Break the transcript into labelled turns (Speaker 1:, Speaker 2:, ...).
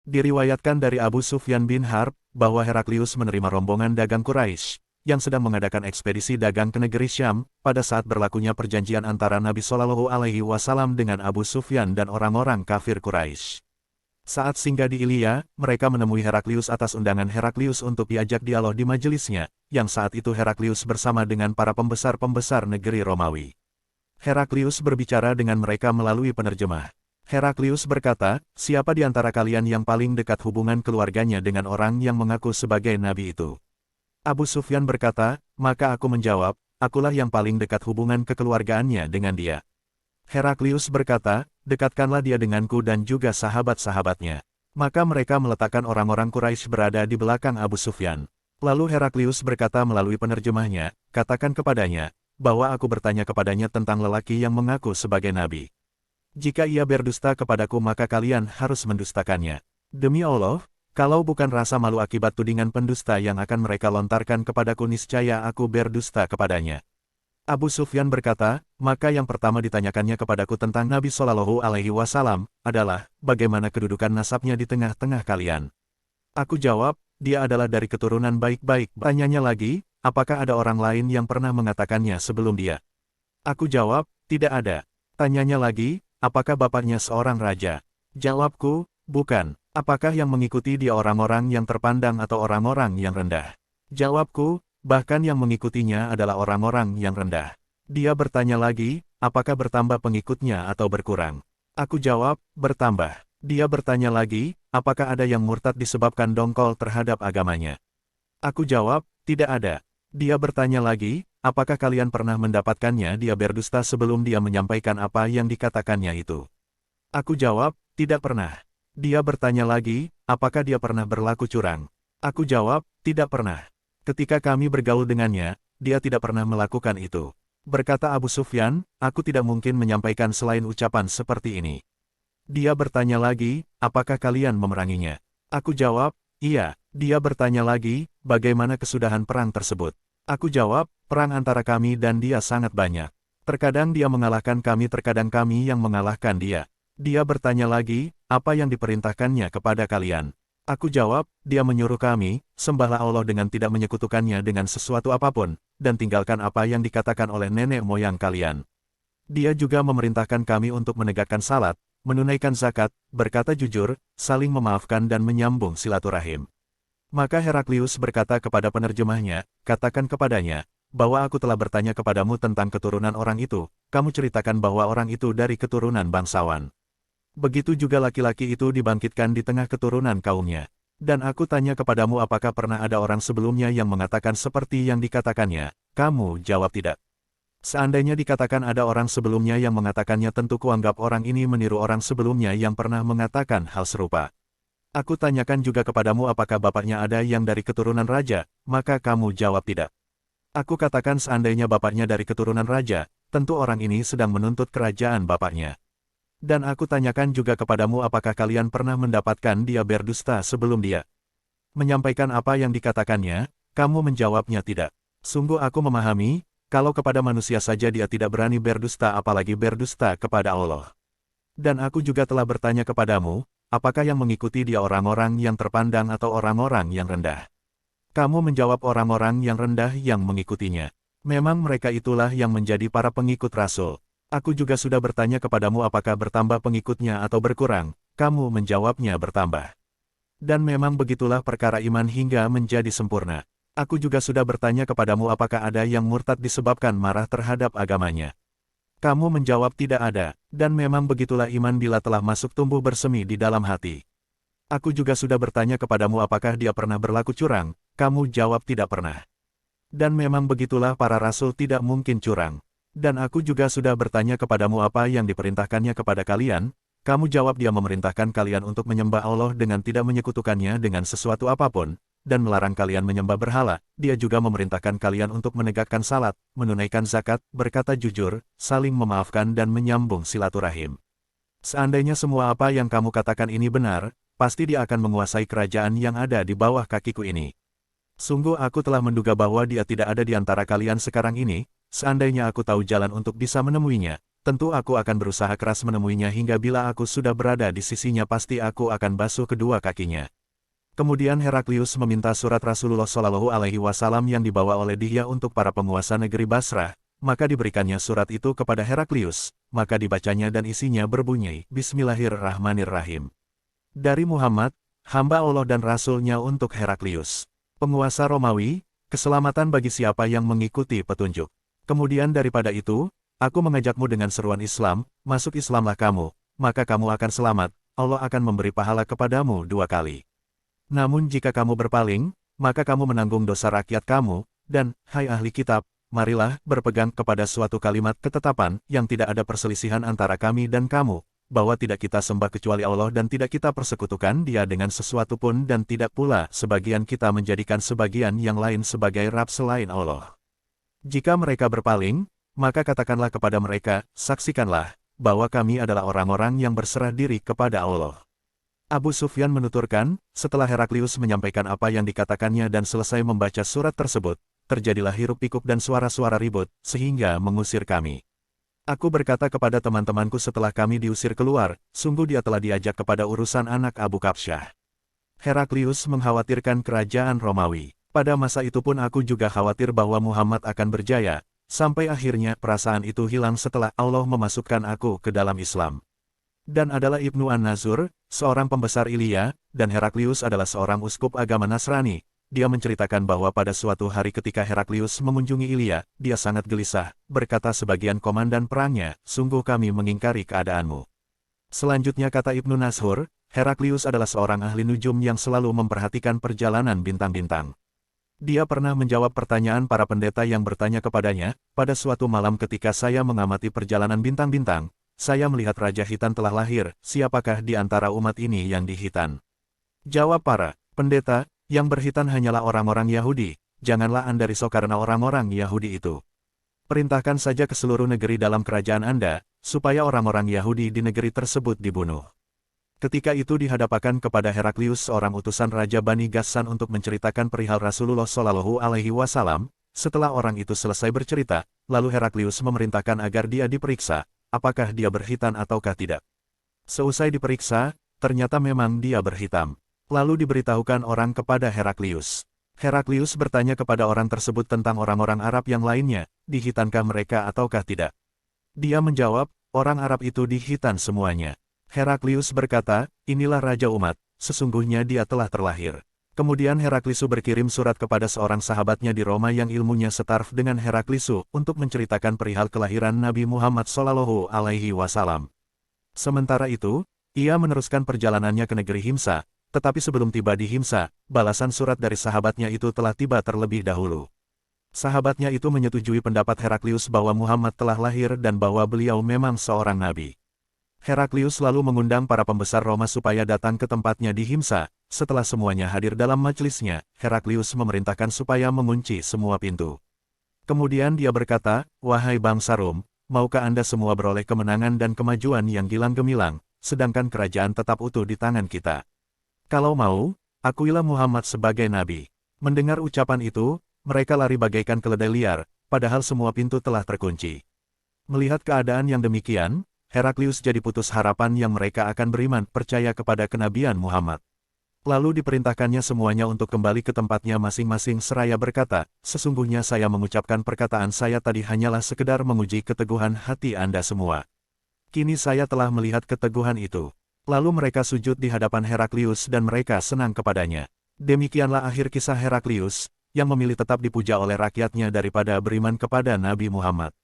Speaker 1: Diriwayatkan dari Abu Sufyan bin Harb, bahwa Heraklius menerima rombongan dagang Quraisy yang sedang mengadakan ekspedisi dagang ke negeri Syam, pada saat berlakunya perjanjian antara Nabi Shallallahu Alaihi Wasallam dengan Abu Sufyan dan orang-orang kafir Quraisy. Saat singgah di Ilya, mereka menemui Heraklius atas undangan Heraklius untuk diajak dialog di majelisnya, yang saat itu Heraklius bersama dengan para pembesar-pembesar negeri Romawi. Heraklius berbicara dengan mereka melalui penerjemah. Heraklius berkata, siapa di antara kalian yang paling dekat hubungan keluarganya dengan orang yang mengaku sebagai nabi itu? Abu Sufyan berkata, maka aku menjawab, akulah yang paling dekat hubungan kekeluargaannya dengan dia. Heraklius berkata, dekatkanlah dia denganku dan juga sahabat-sahabatnya. Maka mereka meletakkan orang-orang Quraisy berada di belakang Abu Sufyan. Lalu Heraklius berkata melalui penerjemahnya, katakan kepadanya, bahwa aku bertanya kepadanya tentang lelaki yang mengaku sebagai nabi. Jika ia berdusta kepadaku maka kalian harus mendustakannya. Demi Allah, kalau bukan rasa malu akibat tudingan pendusta yang akan mereka lontarkan kepadaku niscaya aku berdusta kepadanya. Abu Sufyan berkata, maka yang pertama ditanyakannya kepadaku tentang Nabi Shallallahu Alaihi Wasallam adalah, bagaimana kedudukan nasabnya di tengah-tengah kalian? Aku jawab, dia adalah dari keturunan baik-baik. Tanyanya lagi, apakah ada orang lain yang pernah mengatakannya sebelum dia? Aku jawab, tidak ada. Tanyanya lagi, apakah bapaknya seorang raja? Jawabku, bukan. Apakah yang mengikuti dia orang-orang yang terpandang atau orang-orang yang rendah? Jawabku, bahkan yang mengikutinya adalah orang-orang yang rendah. Dia bertanya lagi, apakah bertambah pengikutnya atau berkurang? Aku jawab, bertambah. Dia bertanya lagi, apakah ada yang murtad disebabkan dongkol terhadap agamanya? Aku jawab, tidak ada. Dia bertanya lagi, apakah kalian pernah mendapatkannya dia berdusta sebelum dia menyampaikan apa yang dikatakannya itu? Aku jawab, tidak pernah. Dia bertanya lagi, apakah dia pernah berlaku curang? Aku jawab, tidak pernah. Ketika kami bergaul dengannya, dia tidak pernah melakukan itu. Berkata Abu Sufyan, aku tidak mungkin menyampaikan selain ucapan seperti ini. Dia bertanya lagi, apakah kalian memeranginya? Aku jawab, iya. Dia bertanya lagi, bagaimana kesudahan perang tersebut? Aku jawab, perang antara kami dan dia sangat banyak. Terkadang dia mengalahkan kami, terkadang kami yang mengalahkan dia. Dia bertanya lagi, apa yang diperintahkannya kepada kalian? Aku jawab, dia menyuruh kami, sembahlah Allah dengan tidak menyekutukannya dengan sesuatu apapun, dan tinggalkan apa yang dikatakan oleh nenek moyang kalian. Dia juga memerintahkan kami untuk menegakkan salat, menunaikan zakat, berkata jujur, saling memaafkan dan menyambung silaturahim. Maka Heraklius berkata kepada penerjemahnya, katakan kepadanya, bahwa aku telah bertanya kepadamu tentang keturunan orang itu, kamu ceritakan bahwa orang itu dari keturunan bangsawan. Begitu juga laki-laki itu dibangkitkan di tengah keturunan kaumnya. Dan aku tanya kepadamu apakah pernah ada orang sebelumnya yang mengatakan seperti yang dikatakannya, kamu jawab tidak. Seandainya dikatakan ada orang sebelumnya yang mengatakannya tentu kuanggap orang ini meniru orang sebelumnya yang pernah mengatakan hal serupa. Aku tanyakan juga kepadamu apakah bapaknya ada yang dari keturunan raja, maka kamu jawab tidak. Aku katakan seandainya bapaknya dari keturunan raja, tentu orang ini sedang menuntut kerajaan bapaknya. Dan aku tanyakan juga kepadamu apakah kalian pernah mendapatkan dia berdusta sebelum dia menyampaikan apa yang dikatakannya, kamu menjawabnya tidak. Sungguh aku memahami, kalau kepada manusia saja dia tidak berani berdusta apalagi berdusta kepada Allah. Dan aku juga telah bertanya kepadamu, apakah yang mengikuti dia orang-orang yang terpandang atau orang-orang yang rendah? Kamu menjawab orang-orang yang rendah yang mengikutinya. Memang mereka itulah yang menjadi para pengikut Rasul. Aku juga sudah bertanya kepadamu apakah bertambah pengikutnya atau berkurang, kamu menjawabnya bertambah. Dan memang begitulah perkara iman hingga menjadi sempurna. Aku juga sudah bertanya kepadamu apakah ada yang murtad disebabkan marah terhadap agamanya. Kamu menjawab tidak ada, dan memang begitulah iman bila telah masuk tumbuh bersemi di dalam hati. Aku juga sudah bertanya kepadamu apakah dia pernah berlaku curang, kamu jawab tidak pernah. Dan memang begitulah para rasul tidak mungkin curang. Dan aku juga sudah bertanya kepadamu apa yang diperintahkannya kepada kalian, kamu jawab dia memerintahkan kalian untuk menyembah Allah dengan tidak menyekutukannya dengan sesuatu apapun, dan melarang kalian menyembah berhala, dia juga memerintahkan kalian untuk menegakkan salat, menunaikan zakat, berkata jujur, saling memaafkan dan menyambung silaturahim. Seandainya semua apa yang kamu katakan ini benar, pasti dia akan menguasai kerajaan yang ada di bawah kakiku ini. Sungguh aku telah menduga bahwa dia tidak ada di antara kalian sekarang ini. Seandainya aku tahu jalan untuk bisa menemuinya, tentu aku akan berusaha keras menemuinya hingga bila aku sudah berada di sisinya pasti aku akan basuh kedua kakinya. Kemudian Heraklius meminta surat Rasulullah Shallallahu Alaihi Wasallam yang dibawa oleh Dihya untuk para penguasa negeri Basrah, maka diberikannya surat itu kepada Heraklius, maka dibacanya dan isinya berbunyi, Bismillahirrahmanirrahim. Dari Muhammad, hamba Allah dan Rasul-Nya untuk Heraklius, penguasa Romawi, keselamatan bagi siapa yang mengikuti petunjuk. Kemudian daripada itu, aku mengajakmu dengan seruan Islam, masuk Islamlah kamu, maka kamu akan selamat, Allah akan memberi pahala kepadamu 2 kali. Namun jika kamu berpaling, maka kamu menanggung dosa rakyat kamu, dan, hai ahli kitab, marilah berpegang kepada suatu kalimat ketetapan yang tidak ada perselisihan antara kami dan kamu, bahwa tidak kita sembah kecuali Allah dan tidak kita persekutukan Dia dengan sesuatu pun dan tidak pula sebagian kita menjadikan sebagian yang lain sebagai Rab selain Allah. Jika mereka berpaling, maka katakanlah kepada mereka, saksikanlah, bahwa kami adalah orang-orang yang berserah diri kepada Allah. Abu Sufyan menuturkan, setelah Heraklius menyampaikan apa yang dikatakannya dan selesai membaca surat tersebut, terjadilah hiruk-pikuk dan suara-suara ribut, sehingga mengusir kami. Aku berkata kepada teman-temanku setelah kami diusir keluar, sungguh dia telah diajak kepada urusan anak Abu Kabsyah. Heraklius mengkhawatirkan kerajaan Romawi. Pada masa itu pun aku juga khawatir bahwa Muhammad akan berjaya, sampai akhirnya perasaan itu hilang setelah Allah memasukkan aku ke dalam Islam. Dan adalah Ibnu An-Nazur, seorang pembesar Ilya, dan Heraklius adalah seorang uskup agama Nasrani. Dia menceritakan bahwa pada suatu hari ketika Heraklius mengunjungi Ilya, dia sangat gelisah, berkata sebagian komandan perangnya, sungguh kami mengingkari keadaanmu. Selanjutnya kata Ibnu Nashur, Heraklius adalah seorang ahli nujum yang selalu memperhatikan perjalanan bintang-bintang. Dia pernah menjawab pertanyaan para pendeta yang bertanya kepadanya, pada suatu malam ketika saya mengamati perjalanan bintang-bintang, saya melihat Raja Khitan telah lahir, siapakah di antara umat ini yang dihitan? Jawab para pendeta, yang berkhitan hanyalah orang-orang Yahudi, janganlah Anda risau karena orang-orang Yahudi itu. Perintahkan saja ke seluruh negeri dalam kerajaan Anda, supaya orang-orang Yahudi di negeri tersebut dibunuh. Ketika itu dihadapkan kepada Heraklius seorang utusan Raja Bani Ghassan untuk menceritakan perihal Rasulullah Shallallahu Alaihi Wasallam. Setelah orang itu selesai bercerita, lalu Heraklius memerintahkan agar dia diperiksa, apakah dia berkhitan ataukah tidak. Seusai diperiksa, ternyata memang dia berhitam. Lalu diberitahukan orang kepada Heraklius. Heraklius bertanya kepada orang tersebut tentang orang-orang Arab yang lainnya, dihitankah mereka ataukah tidak. Dia menjawab, orang Arab itu dihitan semuanya. Heraklius berkata, inilah Raja umat, sesungguhnya dia telah terlahir. Kemudian Heraklius berkirim surat kepada seorang sahabatnya di Roma yang ilmunya setaraf dengan Heraklius untuk menceritakan perihal kelahiran Nabi Muhammad Shallallahu Alaihi Wasallam. Sementara itu, ia meneruskan perjalanannya ke negeri Himsa, tetapi sebelum tiba di Himsa, balasan surat dari sahabatnya itu telah tiba terlebih dahulu. Sahabatnya itu menyetujui pendapat Heraklius bahwa Muhammad telah lahir dan bahwa beliau memang seorang nabi. Heraklius lalu mengundang para pembesar Roma supaya datang ke tempatnya di Himsa. Setelah semuanya hadir dalam majelisnya, Heraklius memerintahkan supaya mengunci semua pintu. Kemudian dia berkata, wahai bangsa Rom, maukah Anda semua beroleh kemenangan dan kemajuan yang gilang gemilang, sedangkan kerajaan tetap utuh di tangan kita? Kalau mau, akuilah Muhammad sebagai nabi. Mendengar ucapan itu, mereka lari bagaikan keledai liar, padahal semua pintu telah terkunci. Melihat keadaan yang demikian, Heraklius jadi putus harapan yang mereka akan beriman percaya kepada kenabian Muhammad. Lalu diperintahkannya semuanya untuk kembali ke tempatnya masing-masing seraya berkata, sesungguhnya saya mengucapkan perkataan saya tadi hanyalah sekedar menguji keteguhan hati Anda semua. Kini saya telah melihat keteguhan itu. Lalu mereka sujud di hadapan Heraklius dan mereka senang kepadanya. Demikianlah akhir kisah Heraklius, yang memilih tetap dipuja oleh rakyatnya daripada beriman kepada Nabi Muhammad.